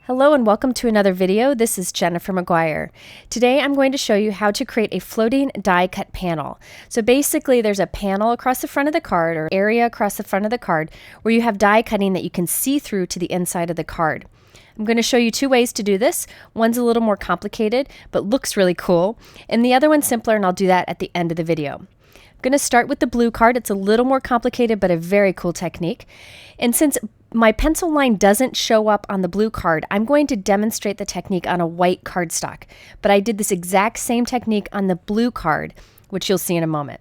Hello and welcome to another video. This is Jennifer McGuire. Today I'm going to show you how to create a floating die cut panel. So basically there's a panel across the front of the card or area across the front of the card where you have die cutting that you can see through to the inside of the card. I'm going to show you two ways to do this. One's a little more complicated but looks really cool, and the other one's simpler, and I'll do that at the end of the video. I'm going to start with the blue card. It's a little more complicated but a very cool technique. And since my pencil line doesn't show up on the blue card, I'm going to demonstrate the technique on a white cardstock. But I did this exact same technique on the blue card, which you'll see in a moment.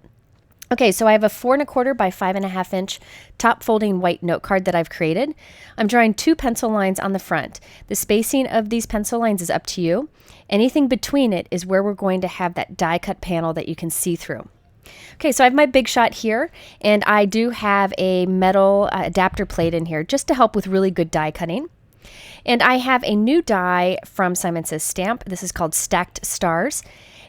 Okay, so I have a 4 1/4 by 5.5 inch top folding white note card that I've created. I'm drawing 2 pencil lines on the front. The spacing of these pencil lines is up to you. Anything between it is where we're going to have that die cut panel that you can see through. Okay, so I have my Big Shot here, and I do have a metal adapter plate in here just to help with really good die cutting. And I have a new die from Simon Says Stamp. This is called Stacked Stars.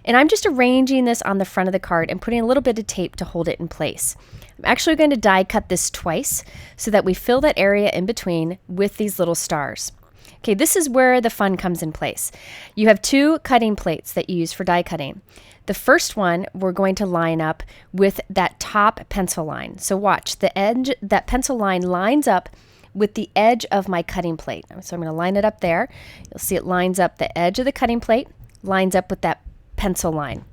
And I'm just arranging this on the front of the card and putting a little bit of tape to hold it in place. I'm actually going to die cut this twice so that we fill that area in between with these little stars. Okay, this is where the fun comes in place. You have 2 cutting plates that you use for die cutting. The first one we're going to line up with that top pencil line. So watch, the edge, that pencil line lines up with the edge of my cutting plate. So I'm going to line it up there. You'll see it lines up the edge of the cutting plate, lines up with that pencil line.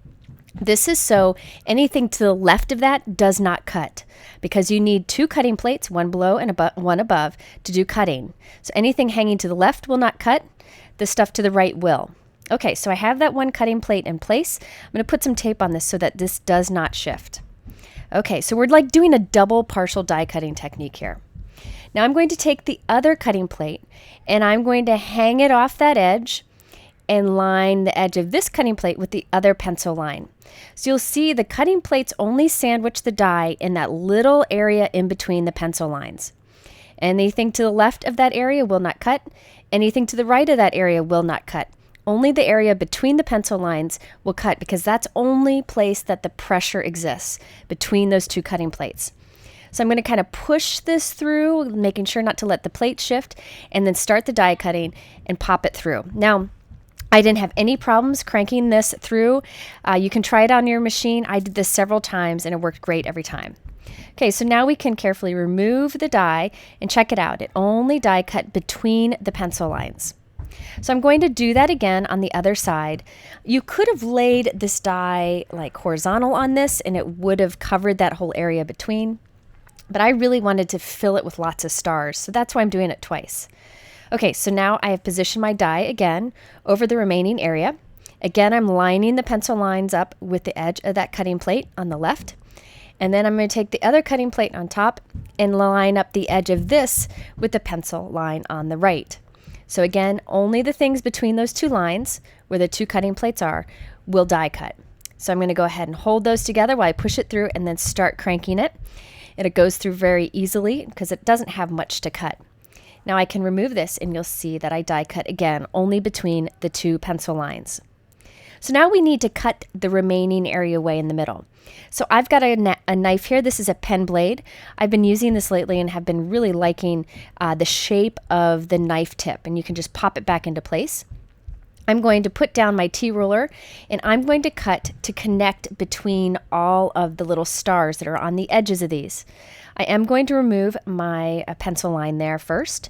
This is so anything to the left of that does not cut, because you need 2 cutting plates, one below and one above, to do cutting. So anything hanging to the left will not cut, the stuff to the right will. Okay, so I have that one cutting plate in place. I'm going to put some tape on this so that this does not shift. Okay, so we're like doing a double partial die cutting technique here. Now I'm going to take the other cutting plate and I'm going to hang it off that edge and line the edge of this cutting plate with the other pencil line. So you'll see the cutting plates only sandwich the die in that little area in between the pencil lines. Anything to the left of that area will not cut. Anything to the right of that area will not cut. Only the area between the pencil lines will cut, because that's only place that the pressure exists between those 2 cutting plates. So I'm going to kind of push this through, making sure not to let the plate shift, and then start the die cutting and pop it through. Now, I didn't have any problems cranking this through. You can try it on your machine. I did this several times and it worked great every time. Okay, so now we can carefully remove the die and check it out. It only die cut between the pencil lines. So I'm going to do that again on the other side. You could have laid this die like horizontal on this and it would have covered that whole area between, but I really wanted to fill it with lots of stars, so that's why I'm doing it twice. Okay, so now I have positioned my die again over the remaining area. Again, I'm lining the pencil lines up with the edge of that cutting plate on the left, and then I'm going to take the other cutting plate on top and line up the edge of this with the pencil line on the right. So again, only the things between those 2 lines, where the 2 cutting plates are, will die cut. So I'm going to go ahead and hold those together while I push it through and then start cranking it. And it goes through very easily because it doesn't have much to cut. Now I can remove this and you'll see that I die cut again only between the 2 pencil lines. So now we need to cut the remaining area away in the middle. So I've got a knife here. This is a pen blade. I've been using this lately and have been really liking the shape of the knife tip, and you can just pop it back into place. I'm going to put down my T-ruler and I'm going to cut to connect between all of the little stars that are on the edges of these. I am going to remove my pencil line there first.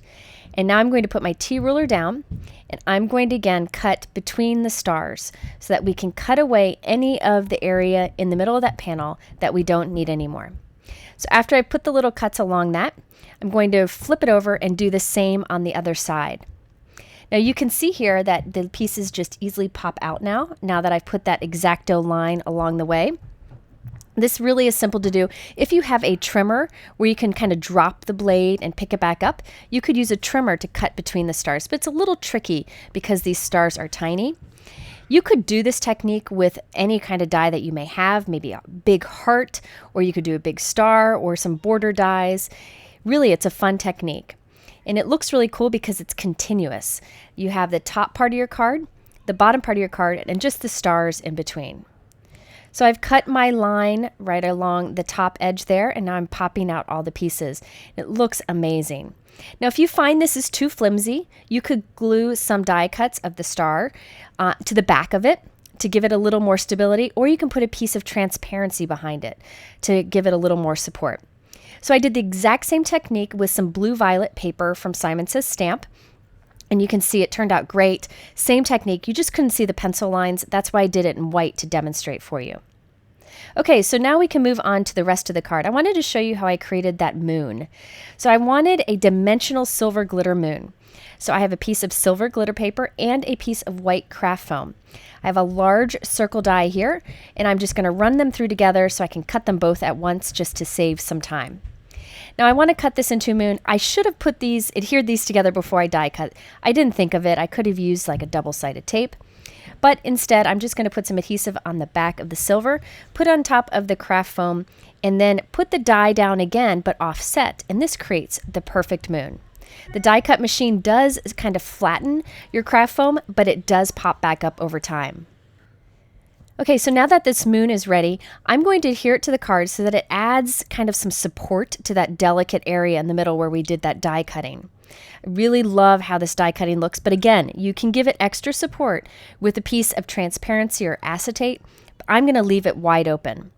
And now I'm going to put my T-ruler down and I'm going to again cut between the stars so that we can cut away any of the area in the middle of that panel that we don't need anymore. So after I put the little cuts along that, I'm going to flip it over and do the same on the other side. Now you can see here that the pieces just easily pop out now that I've put that X-Acto line along the way. This really is simple to do. If you have a trimmer where you can kind of drop the blade and pick it back up, you could use a trimmer to cut between the stars, but it's a little tricky because these stars are tiny. You could do this technique with any kind of die that you may have, maybe a big heart, or you could do a big star or some border dies. Really, it's a fun technique. And it looks really cool because it's continuous. You have the top part of your card, the bottom part of your card, and just the stars in between. So I've cut my line right along the top edge there, and now I'm popping out all the pieces. It looks amazing. Now, if you find this is too flimsy, you could glue some die cuts of the star to the back of it to give it a little more stability, or you can put a piece of transparency behind it to give it a little more support. So I did the exact same technique with some blue-violet paper from Simon Says Stamp, and you can see it turned out great. Same technique, you just couldn't see the pencil lines. That's why I did it in white to demonstrate for you. Okay, so now we can move on to the rest of the card. I wanted to show you how I created that moon. So I wanted a dimensional silver glitter moon. So I have a piece of silver glitter paper and a piece of white craft foam. I have a large circle die here, and I'm just going to run them through together so I can cut them both at once just to save some time. Now I want to cut this into a moon. I should have adhered these together before I die cut. I didn't think of it. I could have used like a double-sided tape. But instead, I'm just going to put some adhesive on the back of the silver, put on top of the craft foam, and then put the die down again, but offset. And this creates the perfect moon. The die cut machine does kind of flatten your craft foam, but it does pop back up over time. Okay, so now that this moon is ready, I'm going to adhere it to the card so that it adds kind of some support to that delicate area in the middle where we did that die cutting. I really love how this die cutting looks, but again, you can give it extra support with a piece of transparency or acetate. But I'm going to leave it wide open.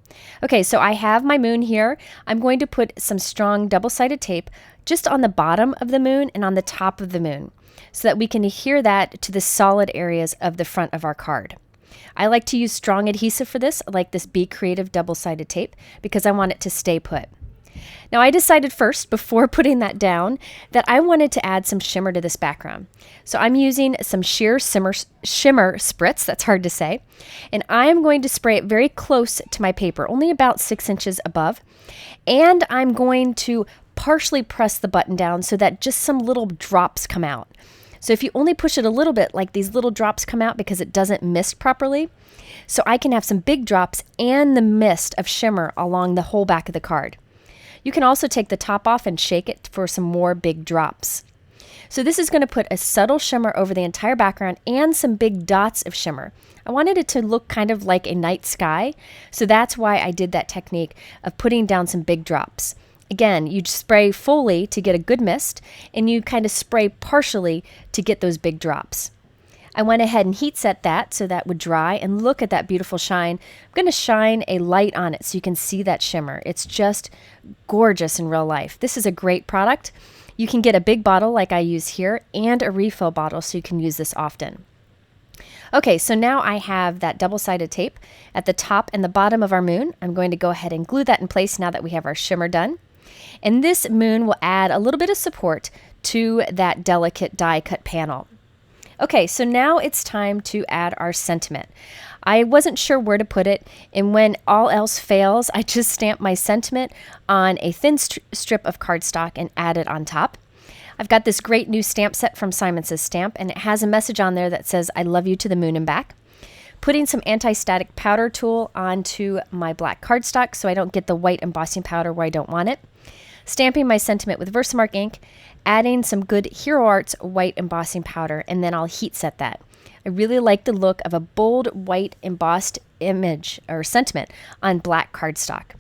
Okay, so I have my moon here. I'm going to put some strong double-sided tape just on the bottom of the moon and on the top of the moon so that we can adhere that to the solid areas of the front of our card. I like to use strong adhesive for this, like this Be Creative double-sided tape, because I want it to stay put. Now I decided first, before putting that down, that I wanted to add some shimmer to this background. So I'm using some sheer shimmer spritz, that's hard to say, and I'm going to spray it very close to my paper, only about 6 inches above, and I'm going to partially press the button down so that just some little drops come out. So if you only push it a little bit, like these little drops come out because it doesn't mist properly. So I can have some big drops and the mist of shimmer along the whole back of the card. You can also take the top off and shake it for some more big drops. So this is going to put a subtle shimmer over the entire background and some big dots of shimmer. I wanted it to look kind of like a night sky, so that's why I did that technique of putting down some big drops. Again, you spray fully to get a good mist, and you kind of spray partially to get those big drops. I went ahead and heat set that so that would dry, and look at that beautiful shine. I'm going to shine a light on it so you can see that shimmer. It's just gorgeous in real life. This is a great product. You can get a big bottle like I use here and a refill bottle so you can use this often. Okay, so now I have that double-sided tape at the top and the bottom of our moon. I'm going to go ahead and glue that in place now that we have our shimmer done. And this moon will add a little bit of support to that delicate die cut panel. Okay, so now it's time to add our sentiment. I wasn't sure where to put it, and when all else fails, I just stamp my sentiment on a thin strip of cardstock and add it on top. I've got this great new stamp set from Simon Says Stamp, and it has a message on there that says, "I love you to the moon and back." Putting some anti-static powder tool onto my black cardstock so I don't get the white embossing powder where I don't want it. Stamping my sentiment with Versamark ink, adding some good Hero Arts white embossing powder, and then I'll heat set that. I really like the look of a bold white embossed image or sentiment on black cardstock.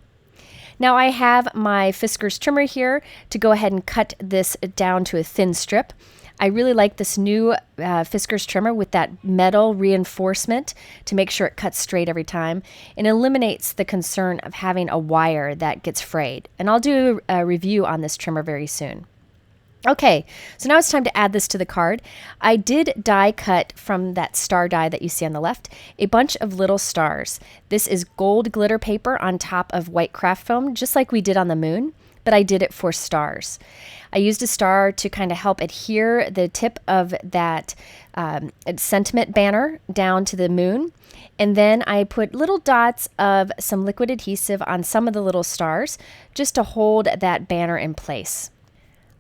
Now I have my Fiskars trimmer here to go ahead and cut this down to a thin strip. I really like this new Fiskars trimmer with that metal reinforcement to make sure it cuts straight every time and eliminates the concern of having a wire that gets frayed. And I'll do a review on this trimmer very soon. Okay, so now it's time to add this to the card. I did die cut from that star die that you see on the left, a bunch of little stars. This is gold glitter paper on top of white craft foam, just like we did on the moon, but I did it for stars. I used a star to kind of help adhere the tip of that sentiment banner down to the moon. And then I put little dots of some liquid adhesive on some of the little stars just to hold that banner in place.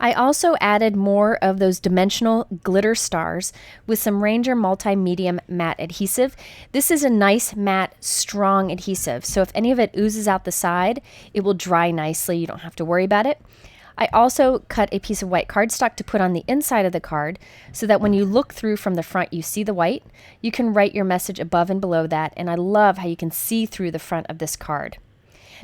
I also added more of those dimensional glitter stars with some Ranger Multi-Medium matte adhesive. This is a nice matte, strong adhesive, so if any of it oozes out the side, it will dry nicely. You don't have to worry about it. I also cut a piece of white cardstock to put on the inside of the card so that when you look through from the front, you see the white. You can write your message above and below that, and I love how you can see through the front of this card.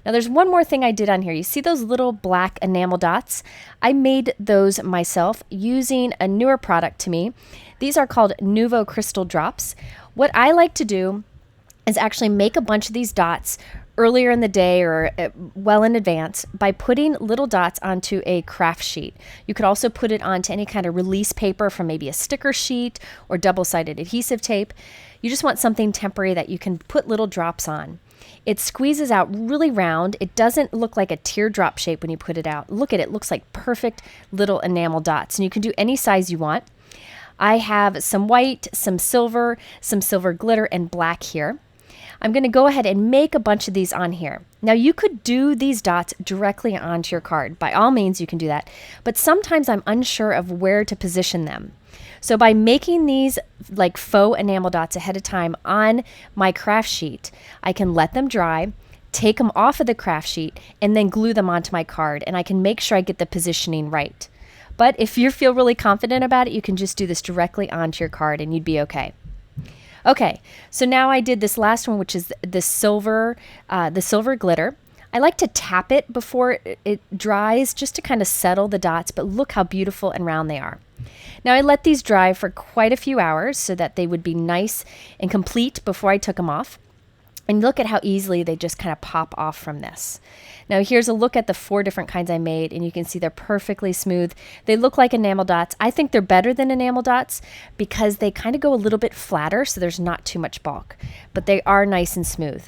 Now there's one more thing I did on here. You see those little black enamel dots? I made those myself using a newer product to me. These are called Nuvo Crystal Drops. What I like to do is actually make a bunch of these dots earlier in the day or well in advance by putting little dots onto a craft sheet. You could also put it onto any kind of release paper from maybe a sticker sheet or double-sided adhesive tape. You just want something temporary that you can put little drops on. It squeezes out really round. It doesn't look like a teardrop shape when you put it out. Look at it, it looks like perfect little enamel dots, and you can do any size you want. I have some white, some silver glitter, and black here. I'm going to go ahead and make a bunch of these on here. Now you could do these dots directly onto your card. By all means, you can do that. But sometimes I'm unsure of where to position them. So by making these like faux enamel dots ahead of time on my craft sheet, I can let them dry, take them off of the craft sheet, and then glue them onto my card. And I can make sure I get the positioning right. But if you feel really confident about it, you can just do this directly onto your card and you'd be okay. Okay, so now I did this last one, which is the silver glitter. I like to tap it before it dries just to kind of settle the dots, but look how beautiful and round they are. Now I let these dry for quite a few hours so that they would be nice and complete before I took them off. And look at how easily they just kind of pop off from this. Now here's a look at the 4 different kinds I made, and you can see they're perfectly smooth. They look like enamel dots. I think they're better than enamel dots because they kind of go a little bit flatter, so there's not too much bulk, but they are nice and smooth.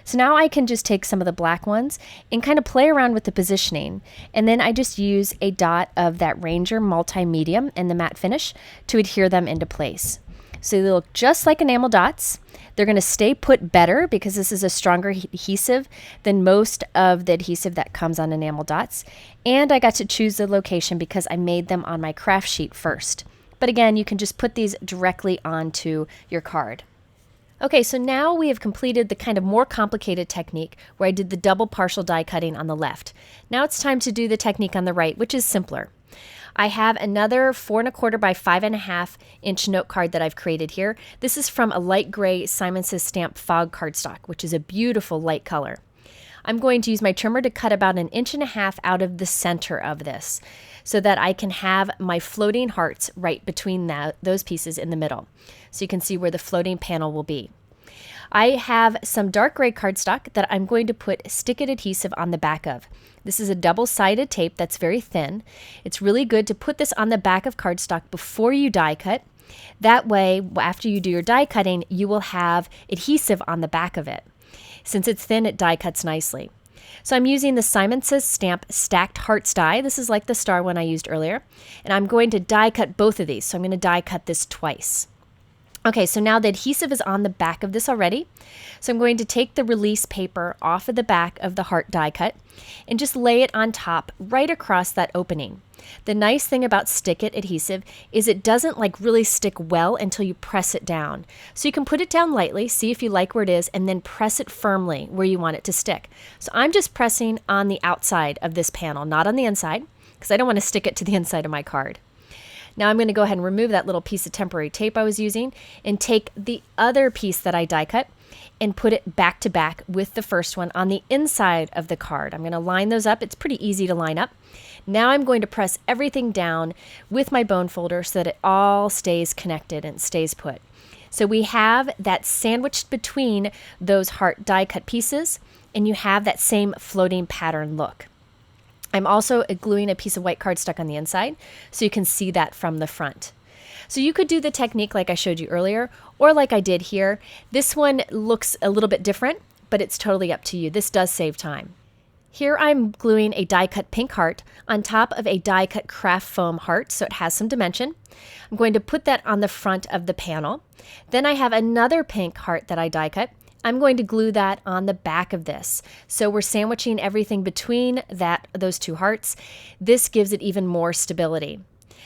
So now I can just take some of the black ones and kind of play around with the positioning, and then I just use a dot of that Ranger Multi-Medium in the matte finish to adhere them into place. So they look just like enamel dots. They're going to stay put better because this is a stronger adhesive than most of the adhesive that comes on enamel dots. And I got to choose the location because I made them on my craft sheet first. But again, you can just put these directly onto your card. Okay, so now we have completed the kind of more complicated technique where I did the double partial die cutting on the left. Now it's time to do the technique on the right, which is simpler. I have another 4 1/4 by 5 1/2 inch note card that I've created here. This is from a light gray Simon Says Stamp Fog cardstock, which is a beautiful light color. I'm going to use my trimmer to cut about 1.5 inches out of the center of this so that I can have my floating hearts right between those pieces in the middle. So you can see where the floating panel will be. I have some dark gray cardstock that I'm going to put stick-it adhesive on the back of. This is a double-sided tape that's very thin. It's really good to put this on the back of cardstock before you die cut. That way, after you do your die cutting, you will have adhesive on the back of it. Since it's thin, it die cuts nicely. So I'm using the Simon Says Stamp Stacked Hearts die. This is like the star one I used earlier. And I'm going to die cut both of these. So I'm going to die cut this twice. Okay, so now the adhesive is on the back of this already. So I'm going to take the release paper off of the back of the heart die cut and just lay it on top right across that opening. The nice thing about stick-it adhesive is it doesn't like really stick well until you press it down. So you can put it down lightly, see if you like where it is, and then press it firmly where you want it to stick. So I'm just pressing on the outside of this panel, not on the inside, because I don't want to stick it to the inside of my card. Now I'm going to go ahead and remove that little piece of temporary tape I was using and take the other piece that I die cut and put it back to back with the first one on the inside of the card. I'm going to line those up. It's pretty easy to line up. Now I'm going to press everything down with my bone folder so that it all stays connected and stays put. So we have that sandwiched between those heart die cut pieces, and you have that same floating pattern look. I'm also gluing a piece of white cardstock on the inside so you can see that from the front. So you could do the technique like I showed you earlier or like I did here. This one looks a little bit different, but it's totally up to you. This does save time. Here I'm gluing a die cut pink heart on top of a die cut craft foam heart so it has some dimension. I'm going to put that on the front of the panel. Then I have another pink heart that I die cut. I'm going to glue that on the back of this. So we're sandwiching everything between those two hearts. This gives it even more stability.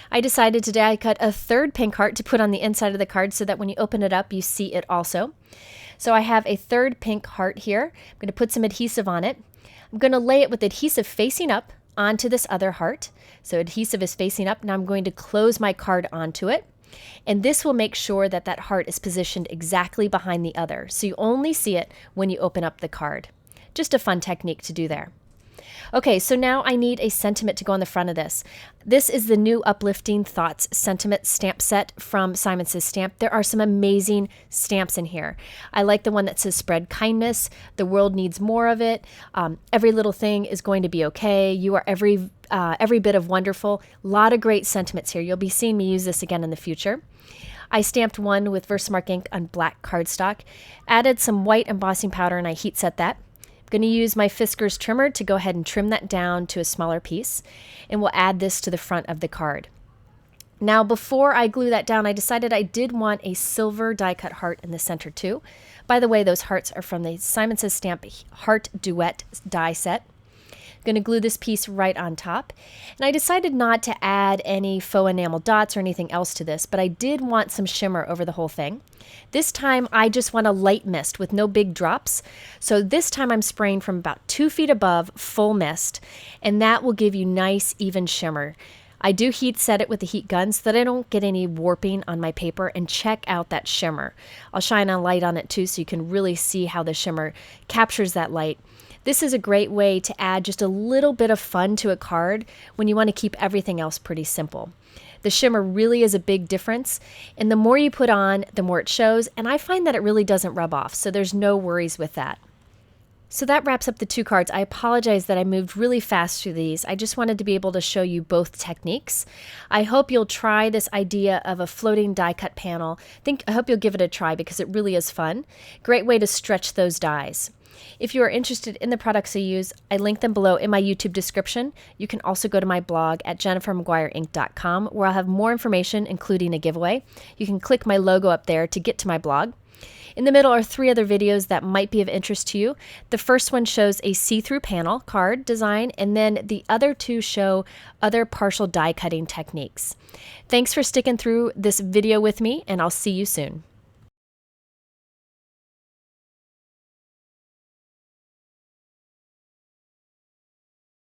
I decided to die cut a third pink heart to put on the inside of the card so that when you open it up, you see it also. So I have a third pink heart here. I'm going to put some adhesive on it. I'm going to lay it with adhesive facing up onto this other heart. So adhesive is facing up. Now I'm going to close my card onto it. And this will make sure that that heart is positioned exactly behind the other. So you only see it when you open up the card. Just a fun technique to do there. Okay, so now I need a sentiment to go on the front of this. This is the new Uplifting Thoughts sentiment stamp set from Simon Says Stamp. There are some amazing stamps in here. I like the one that says spread kindness, the world needs more of it, every little thing is going to be okay, you are every bit of wonderful. A lot of great sentiments here. You'll be seeing me use this again in the future. I stamped one with Versamark ink on black cardstock, added some white embossing powder, and I heat set that. Going to use my Fiskars trimmer to go ahead and trim that down to a smaller piece, and we'll add this to the front of the card. Now before I glue that down, I decided I did want a silver die cut heart in the center too. By the way, those hearts are from the Simon Says Stamp Heart Duet die set. Going to glue this piece right on top. And I decided not to add any faux enamel dots or anything else to this, but I did want some shimmer over the whole thing. This time I just want a light mist with no big drops. So this time I'm spraying from about 2 feet above, full mist, and that will give you nice even shimmer. I do heat set it with the heat gun so that I don't get any warping on my paper, and check out that shimmer. I'll shine a light on it too so you can really see how the shimmer captures that light. This is a great way to add just a little bit of fun to a card when you want to keep everything else pretty simple. The shimmer really is a big difference, and the more you put on, the more it shows, and I find that it really doesn't rub off, so there's no worries with that. So that wraps up the 2 cards. I apologize that I moved really fast through these. I just wanted to be able to show you both techniques. I hope you'll try this idea of a floating die cut panel. I hope you'll give it a try because it really is fun. Great way to stretch those dies. If you are interested in the products I use, I link them below in my YouTube description. You can also go to my blog at jennifermcguireinc.com, where I'll have more information, including a giveaway. You can click my logo up there to get to my blog. In the middle are 3 other videos that might be of interest to you. The first one shows a see-through panel card design, and then the other 2 show other partial die cutting techniques. Thanks for sticking through this video with me, and I'll see you soon.